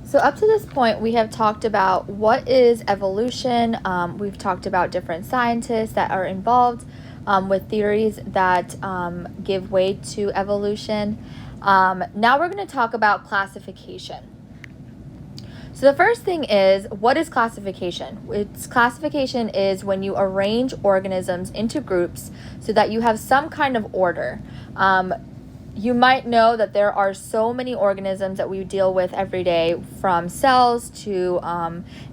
So up to this point, we have talked about what is evolution. We've talked about different scientists that are involved with theories that give way to evolution. Now we're going to talk about classification. So the first thing is, what is classification? Classification is when you arrange organisms into groups so that you have some kind of order. You might know that there are so many organisms that we deal with every day, from cells to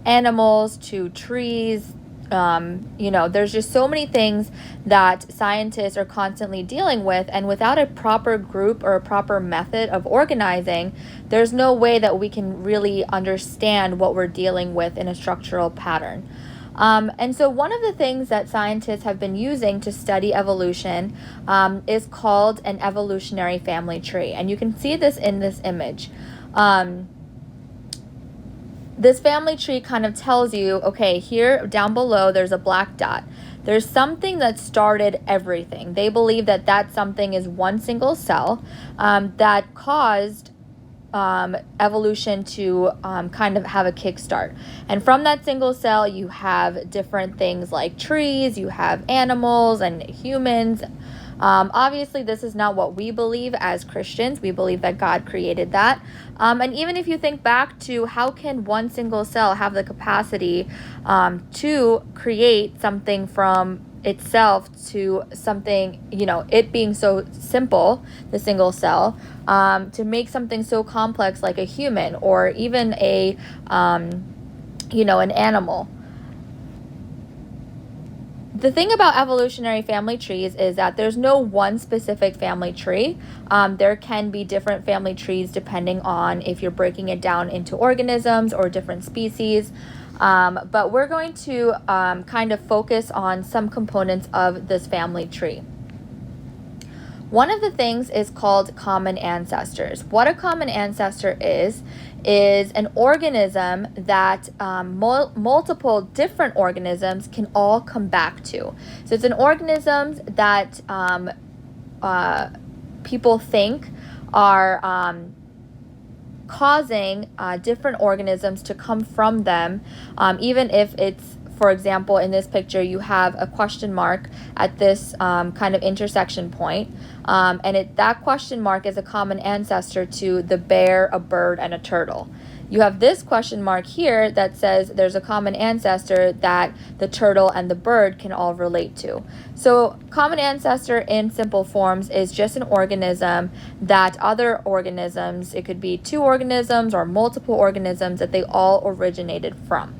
animals to trees. There's just so many things that scientists are constantly dealing with, and without a proper group or a proper method of organizing, there's no way that we can really understand what we're dealing with in a structural pattern. And so one of the things that scientists have been using to study evolution is called an evolutionary family tree. And you can see this in this image. This family tree kind of tells you, okay, here down below, there's a black dot. There's something that started everything. They believe that that something is one single cell that caused evolution to kind of have a kickstart. And from that single cell, you have different things like trees, you have animals and humans. Obviously, this is not what we believe as Christians. We believe that God created that. And even if you think back to how can one single cell have the capacity to create something from itself to something, it being so simple, the single cell, to make something so complex like a human or even an animal. The thing about evolutionary family trees is that there's no one specific family tree. There can be different family trees depending on if you're breaking it down into organisms or different species. But we're going to kind of focus on some components of this family tree. One of the things is called common ancestors. What a common ancestor is an organism that multiple different organisms can all come back to. So it's an organism that people think are causing different organisms to come from them, even if it's, for example, in this picture, you have a question mark at this kind of intersection point, and that question mark is a common ancestor to the bear, a bird, and a turtle. You have this question mark here that says there's a common ancestor that the turtle and the bird can all relate to. So common ancestor in simple forms is just an organism that other organisms, it could be two organisms or multiple organisms, that they all originated from.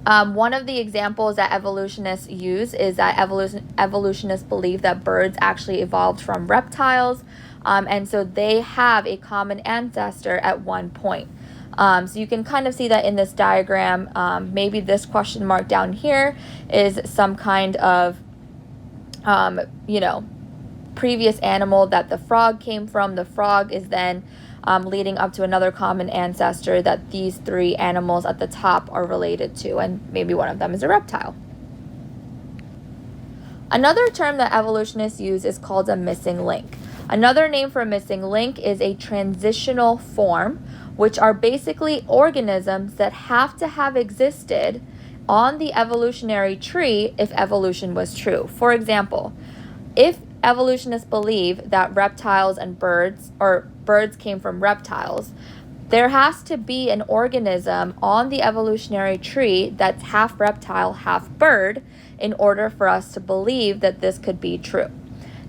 One of the examples that evolutionists use is that evolutionists believe that birds actually evolved from reptiles, and so they have a common ancestor at one point. So you can kind of see that in this diagram. Maybe this question mark down here is some kind of, previous animal that the frog came from. The frog is then leading up to another common ancestor that these three animals at the top are related to, and maybe one of them is a reptile. Another term that evolutionists use is called a missing link. Another name for a missing link is a transitional form, which are basically organisms that have to have existed on the evolutionary tree if evolution was true. For example, if evolutionists believe that reptiles and birds, or birds came from reptiles, there has to be an organism on the evolutionary tree that's half reptile, half bird, in order for us to believe that this could be true.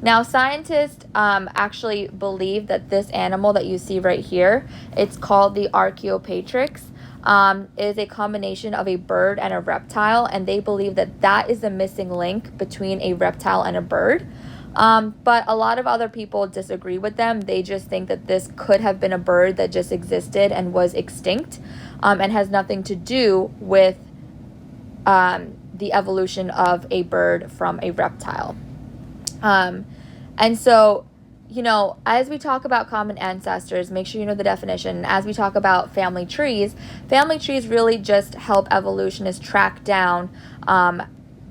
Now, scientists actually believe that this animal that you see right here, it's called the Archaeopteryx, is a combination of a bird and a reptile, and they believe that that is the missing link between a reptile and a bird. But a lot of other people disagree with them. They just think that this could have been a bird that just existed and was extinct, and has nothing to do with the evolution of a bird from a reptile. And so, as we talk about common ancestors, make sure you know the definition. As we talk about family trees really just help evolutionists track down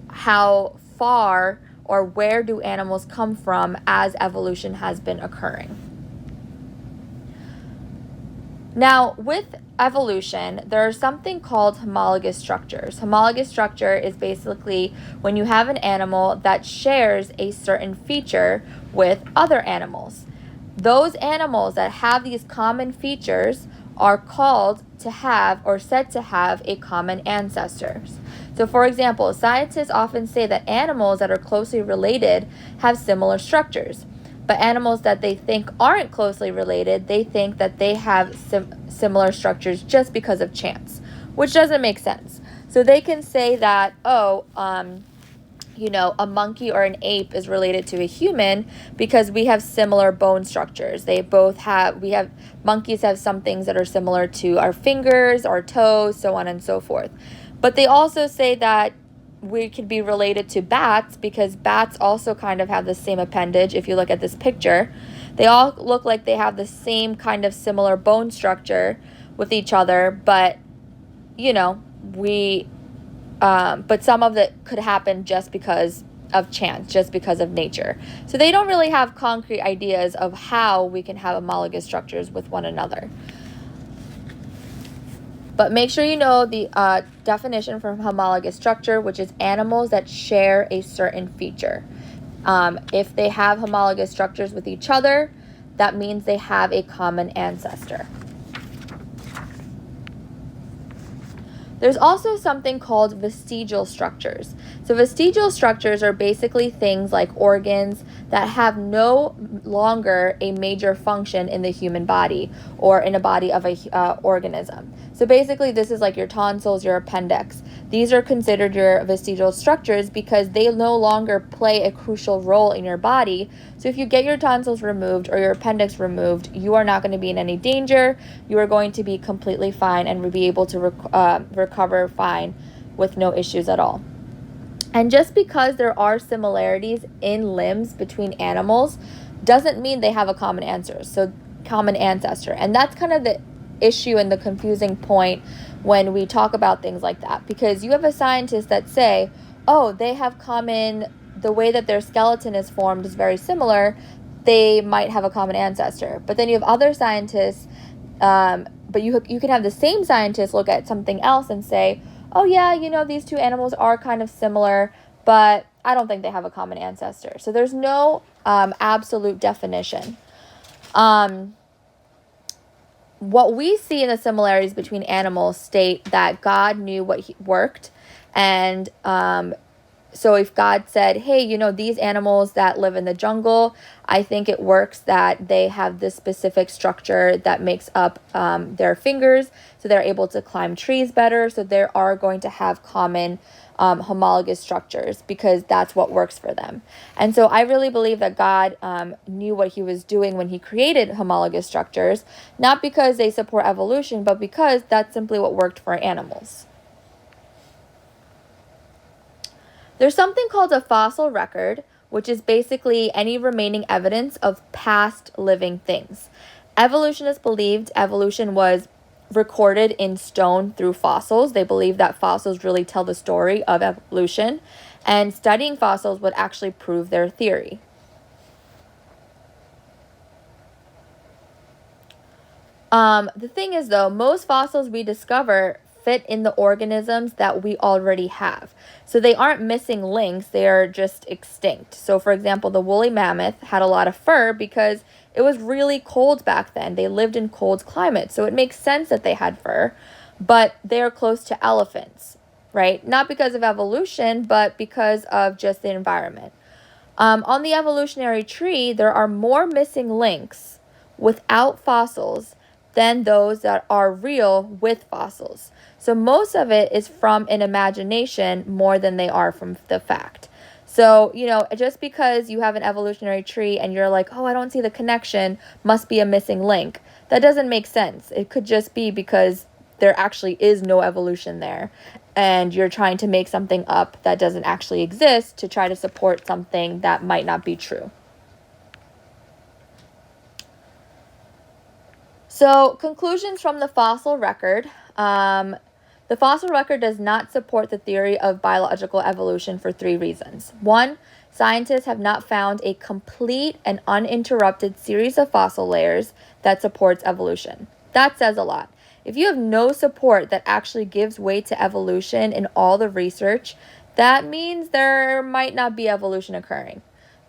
how far or where do animals come from as evolution has been occurring. Now, with evolution, there's something called homologous structures. Homologous structure is basically when you have an animal that shares a certain feature with other animals. Those animals that have these common features are called to have or said to have a common ancestor. So, for example, scientists often say that animals that are closely related have similar structures. But animals that they think aren't closely related, they think that they have similar structures just because of chance, which doesn't make sense. So they can say that, a monkey or an ape is related to a human because we have similar bone structures. Monkeys have some things that are similar to our fingers, our toes, so on and so forth. But they also say that we could be related to bats because bats also kind of have the same appendage. If you look at this picture, they all look like they have the same kind of similar bone structure with each other, but but some of it could happen just because of chance, just because of nature. So they don't really have concrete ideas of how we can have homologous structures with one another. But make sure you know the definition for homologous structure, which is animals that share a certain feature. If they have homologous structures with each other, that means they have a common ancestor. There's also something called vestigial structures. So vestigial structures are basically things like organs that have no longer a major function in the human body or in a body of a organism. So basically this is like your tonsils, your appendix. These are considered your vestigial structures because they no longer play a crucial role in your body. So if you get your tonsils removed or your appendix removed, you are not going to be in any danger. You are going to be completely fine and will be able to recover fine with no issues at all. And just because there are similarities in limbs between animals doesn't mean they have a common ancestor. And that's kind of the issue and the confusing point when we talk about things like that, because you have a scientist that say, oh, they have the way that their skeleton is formed is very similar, they might have a common ancestor. But then you have other scientists, but you can have the same scientist look at something else and say, oh yeah, these two animals are kind of similar, but I don't think they have a common ancestor. So there's no absolute definition. What we see in the similarities between animals state that God knew what worked. And so if God said, hey, these animals that live in the jungle, I think it works that they have this specific structure that makes up their fingers, so they're able to climb trees better. So they are going to have common homologous structures because that's what works for them. And so I really believe that God knew what he was doing when he created homologous structures, not because they support evolution, but because that's simply what worked for animals. There's something called a fossil record, which is basically any remaining evidence of past living things. Evolutionists believed evolution was recorded in stone through fossils. They believe that fossils really tell the story of evolution, and studying fossils would actually prove their theory. The thing is, though, most fossils we discover fit in the organisms that we already have. So they aren't missing links, they are just extinct. So for example, the woolly mammoth had a lot of fur because it was really cold back then. They lived in cold climates, so it makes sense that they had fur, but they are close to elephants, right? Not because of evolution, but because of just the environment. On the evolutionary tree, there are more missing links without fossils than those that are real with fossils. So most of it is from an imagination more than they are from the fact. So, just because you have an evolutionary tree and you're like, oh, I don't see the connection, must be a missing link. That doesn't make sense. It could just be because there actually is no evolution there, and you're trying to make something up that doesn't actually exist to try to support something that might not be true. So, conclusions from the fossil record. The fossil record does not support the theory of biological evolution for 3 reasons. 1, scientists have not found a complete and uninterrupted series of fossil layers that supports evolution. That says a lot. If you have no support that actually gives weight to evolution in all the research, that means there might not be evolution occurring.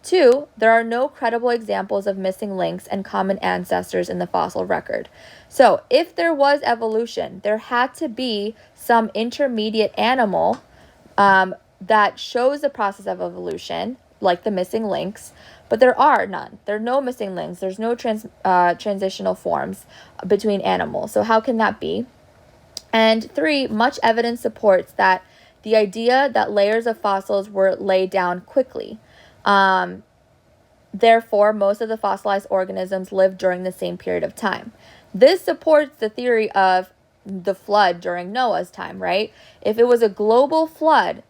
2, there are no credible examples of missing links and common ancestors in the fossil record. So, if there was evolution, there had to be some intermediate animal that shows the process of evolution, like the missing links, but there are none. There are no missing links. There's no transitional forms between animals. So how can that be? And 3, much evidence supports that the idea that layers of fossils were laid down quickly. Therefore, most of the fossilized organisms lived during the same period of time. This supports the theory of the flood during Noah's time, right? If it was a global flood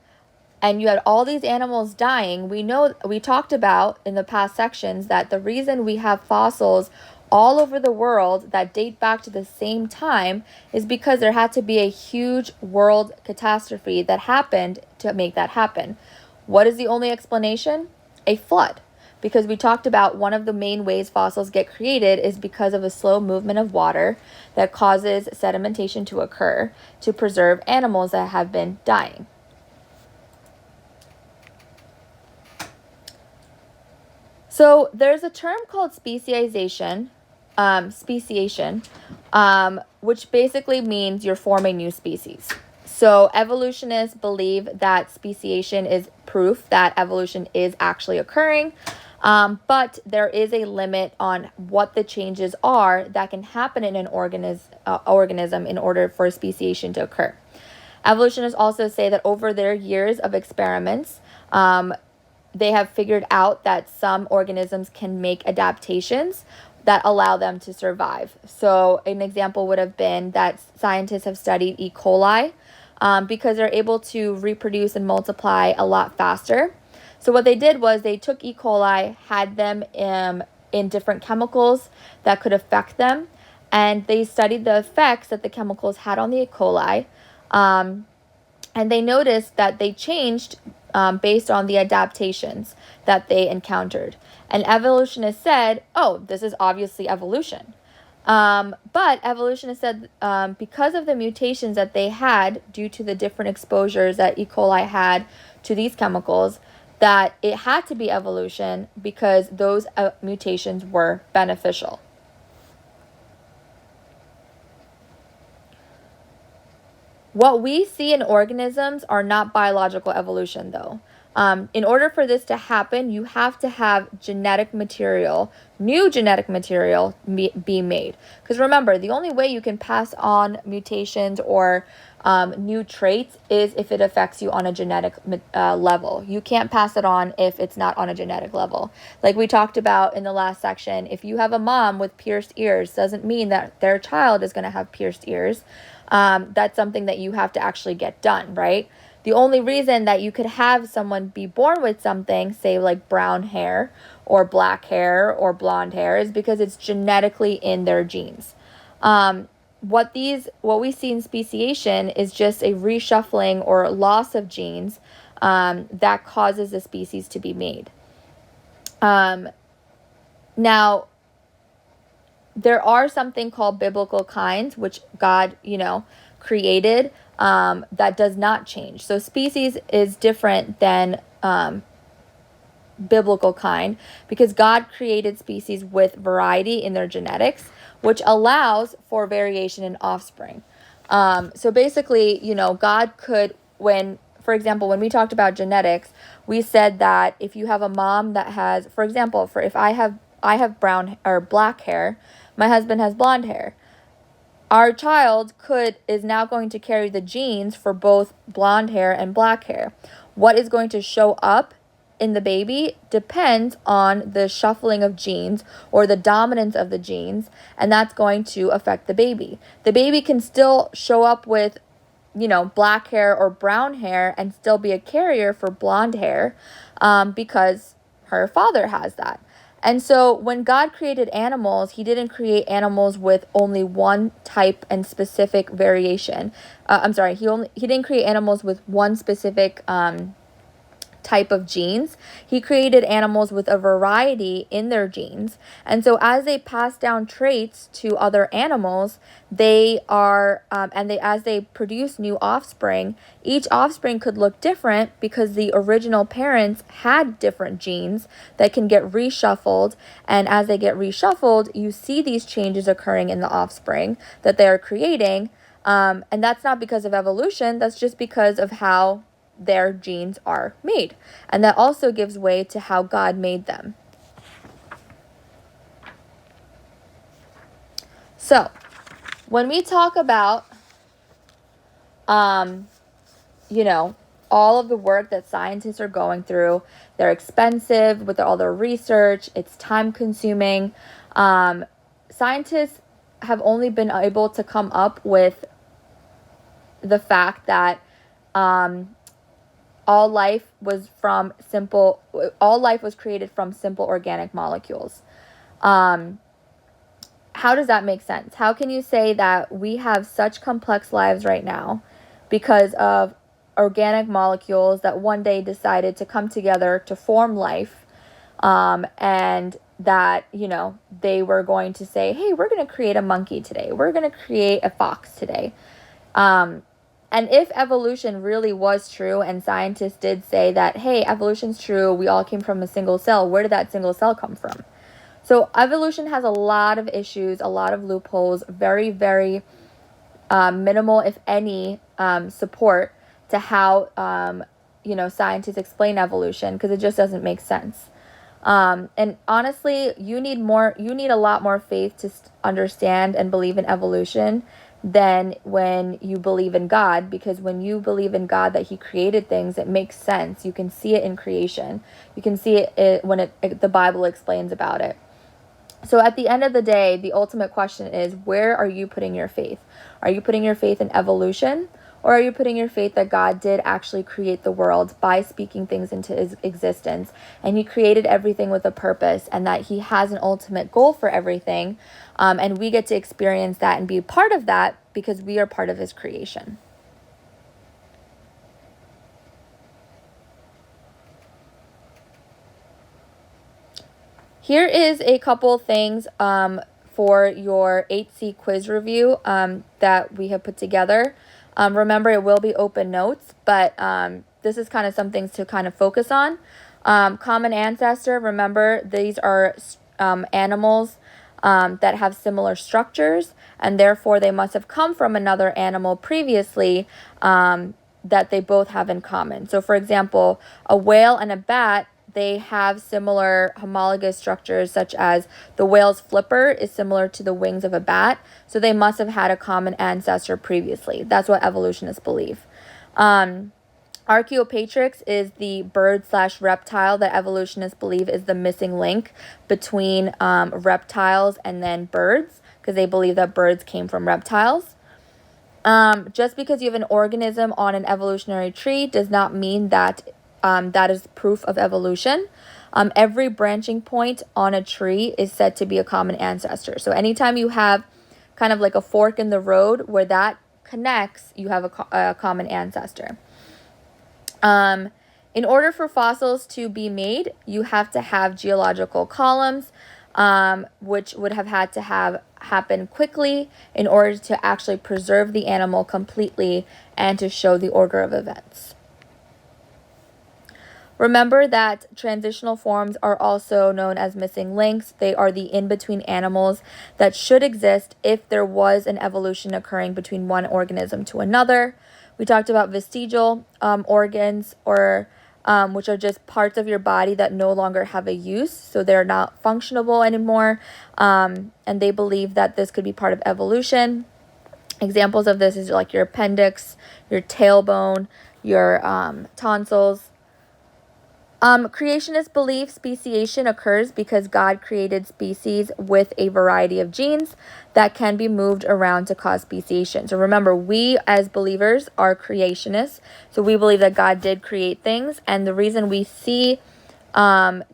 and you had all these animals dying, we talked about in the past sections that the reason we have fossils all over the world that date back to the same time is because there had to be a huge world catastrophe that happened to make that happen. What is the only explanation? A flood. Because we talked about one of the main ways fossils get created is because of a slow movement of water that causes sedimentation to occur to preserve animals that have been dying. So there's a term called speciation, which basically means you're forming new species. So evolutionists believe that speciation is proof that evolution is actually occurring, but there is a limit on what the changes are that can happen in an organism in order for speciation to occur. Evolutionists also say that over their years of experiments, they have figured out that some organisms can make adaptations that allow them to survive. So an example would have been that scientists have studied E. coli because they're able to reproduce and multiply a lot faster. So what they did was they took E. coli, had them in different chemicals that could affect them, and they studied the effects that the chemicals had on the E. coli, and they noticed that they changed based on the adaptations that they encountered. And evolutionists said, oh, this is obviously evolution. But evolutionists said because of the mutations that they had due to the different exposures that E. coli had to these chemicals, that it had to be evolution because those mutations were beneficial. What we see in organisms are not biological evolution, though. In order for this to happen, you have to have genetic material, new genetic material be made. Because remember, the only way you can pass on mutations or new traits is if it affects you on a genetic level. You can't pass it on if it's not on a genetic level. Like we talked about in the last section, if you have a mom with pierced ears, doesn't mean that their child is going to have pierced ears. That's something that you have to actually get done, right? The only reason that you could have someone be born with something, say like brown hair or black hair or blonde hair, is because it's genetically in their genes. What we see in speciation is just a reshuffling or loss of genes that causes the species to be made. Now, there are something called biblical kinds, which God, created, that does not change. So species is different than biblical kind because God created species with variety in their genetics, which allows for variation in offspring. So basically, God could, for example, when we talked about genetics, we said that if you have a mom that has, for example, if I have brown or black hair, my husband has blonde hair. Our child is now going to carry the genes for both blonde hair and black hair. What is going to show up in the baby depends on the shuffling of genes or the dominance of the genes, and that's going to affect the baby. The baby can still show up with, black hair or brown hair and still be a carrier for blonde hair because her father has that. And so when God created animals, he didn't create animals with only one type and specific variation. He didn't create animals with one specific type of genes. He created animals with a variety in their genes. And so as they pass down traits to other animals, they are, as they produce new offspring, each offspring could look different because the original parents had different genes that can get reshuffled. And as they get reshuffled, you see these changes occurring in the offspring that they are creating. And that's not because of evolution, that's just because of how their genes are made. And that also gives way to how God made them. So, when we talk about, all of the work that scientists are going through, they're expensive with all their research, it's time consuming. Scientists have only been able to come up with the fact that all life was created from simple organic molecules. How does that make sense? How can you say that we have such complex lives right now because of organic molecules that one day decided to come together to form life, and that, they were going to say, hey, we're going to create a monkey today. We're going to create a fox today. And if evolution really was true, and scientists did say that, hey, evolution's true, we all came from a single cell, where did that single cell come from? So evolution has a lot of issues, a lot of loopholes, very, very minimal, if any, support to how, scientists explain evolution, because it just doesn't make sense. And honestly, you need a lot more faith to understand and believe in evolution than when you believe in God, because when you believe in God that he created things, it makes sense. You can see it in creation. You can see it when the Bible explains about it. So at the end of the day, the ultimate question is, where are you putting your faith? Are you putting your faith in evolution? Or are you putting your faith that God did actually create the world by speaking things into his existence, and he created everything with a purpose, and that he has an ultimate goal for everything, and we get to experience that and be a part of that because we are part of his creation? Here is a couple things for your 8C quiz review that we have put together. Remember, it will be open notes, but this is kind of some things to kind of focus on. Common ancestor, remember, these are animals that have similar structures, and therefore they must have come from another animal previously that they both have in common. So, for example, a whale and a bat, they have similar homologous structures, such as the whale's flipper is similar to the wings of a bat. So they must have had a common ancestor previously. That's what evolutionists believe. Archaeopteryx is the bird/reptile that evolutionists believe is the missing link between reptiles and then birds, because they believe that birds came from reptiles. Just because you have an organism on an evolutionary tree does not mean that that is proof of evolution. Every branching point on a tree is said to be a common ancestor. So anytime you have kind of like a fork in the road where that connects, you have a common ancestor. In order for fossils to be made, you have to have geological columns, which would have had to happen quickly in order to actually preserve the animal completely and to show the order of events. Remember that transitional forms are also known as missing links. They are the in-between animals that should exist if there was an evolution occurring between one organism to another. We talked about vestigial organs, or which are just parts of your body that no longer have a use, so they're not functionable anymore, and they believe that this could be part of evolution. Examples of this is like your appendix, your tailbone, your tonsils. Creationists believe speciation occurs because God created species with a variety of genes that can be moved around to cause speciation. So remember, we as believers are creationists. So we believe that God did create things. And the reason we see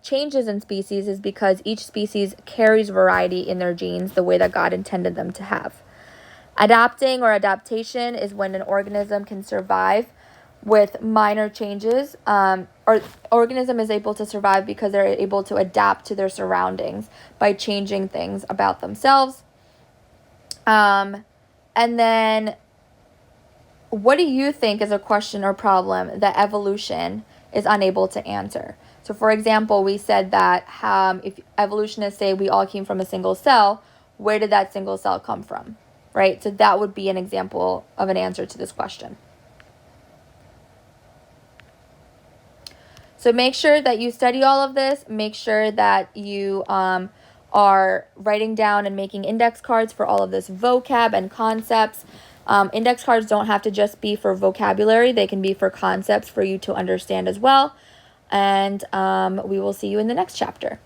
changes in species is because each species carries variety in their genes the way that God intended them to have. Adapting or adaptation is when an organism can survive with minor changes, or organism is able to survive because they're able to adapt to their surroundings by changing things about themselves. And then, what do you think is a question or problem that evolution is unable to answer? So, for example, we said that if evolutionists say we all came from a single cell, where did that single cell come from, right? So that would be an example of an answer to this question. So make sure that you study all of this. Make sure that you are writing down and making index cards for all of this vocab and concepts. Index cards don't have to just be for vocabulary. They can be for concepts for you to understand as well. And we will see you in the next chapter.